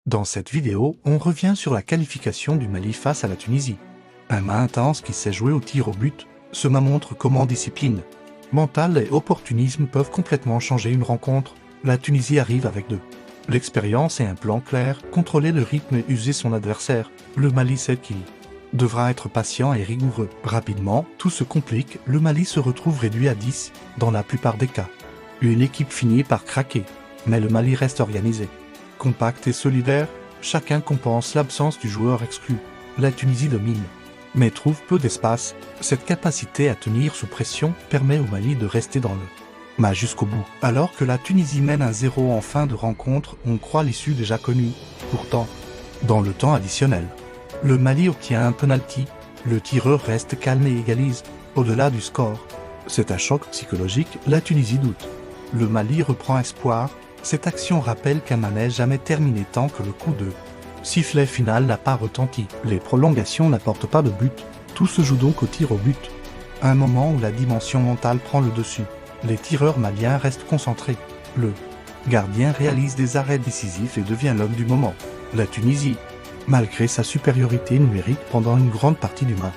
Dans cette vidéo, on revient sur la qualification du Mali face à la Tunisie. Un match intense qui s'est joué au tir au but, ce match montre comment discipline, mental et opportunisme peuvent complètement changer une rencontre. La Tunisie arrive avec l'expérience et un plan clair, contrôler le rythme et user son adversaire. Le Mali sait qu'il devra être patient et rigoureux. Rapidement, tout se complique, le Mali se retrouve réduit à 10, dans la plupart des cas. Une équipe finit par craquer, mais le Mali reste organisé. Compact et solidaire, chacun compense l'absence du joueur exclu. La Tunisie domine, mais trouve peu d'espace. Cette capacité à tenir sous pression permet au Mali de rester dans le match jusqu'au bout. Alors que la Tunisie mène 1-0 en fin de rencontre, on croit l'issue déjà connue. Pourtant, dans le temps additionnel, le Mali obtient un penalty, le tireur reste calme et égalise. Au-delà du score, c'est un choc psychologique, la Tunisie doute. Le Mali reprend espoir. Cette action rappelle qu'un match n'est jamais terminé tant que le coup de sifflet final n'a pas retenti. Les prolongations n'apportent pas de but. Tout se joue donc au tir au but. Un moment où la dimension mentale prend le dessus. Les tireurs maliens restent concentrés. Le gardien réalise des arrêts décisifs et devient l'homme du moment. La Tunisie, malgré sa supériorité numérique pendant une grande partie du match,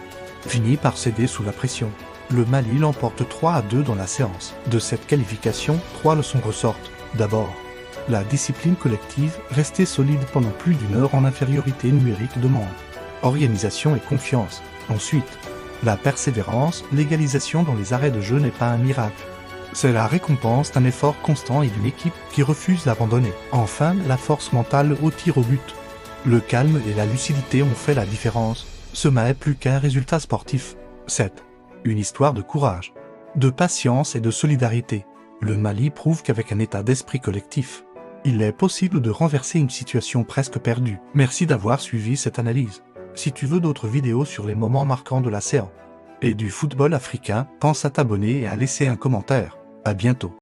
finit par céder sous la pression. Le Mali l'emporte 3-2 dans la séance. De cette qualification, 3 leçons ressortent. D'abord, la discipline collective, rester solide pendant plus d'une heure en infériorité numérique demande organisation et confiance. Ensuite, la persévérance, l'égalisation dans les arrêts de jeu n'est pas un miracle. C'est la récompense d'un effort constant et d'une équipe qui refuse d'abandonner. Enfin, la force mentale au tir au but. Le calme et la lucidité ont fait la différence. Ce match est plus qu'un résultat sportif. C'est une histoire de courage, de patience et de solidarité. Le Mali prouve qu'avec un état d'esprit collectif, il est possible de renverser une situation presque perdue. Merci d'avoir suivi cette analyse. Si tu veux d'autres vidéos sur les moments marquants de la séance et du football africain, pense à t'abonner et à laisser un commentaire. À bientôt.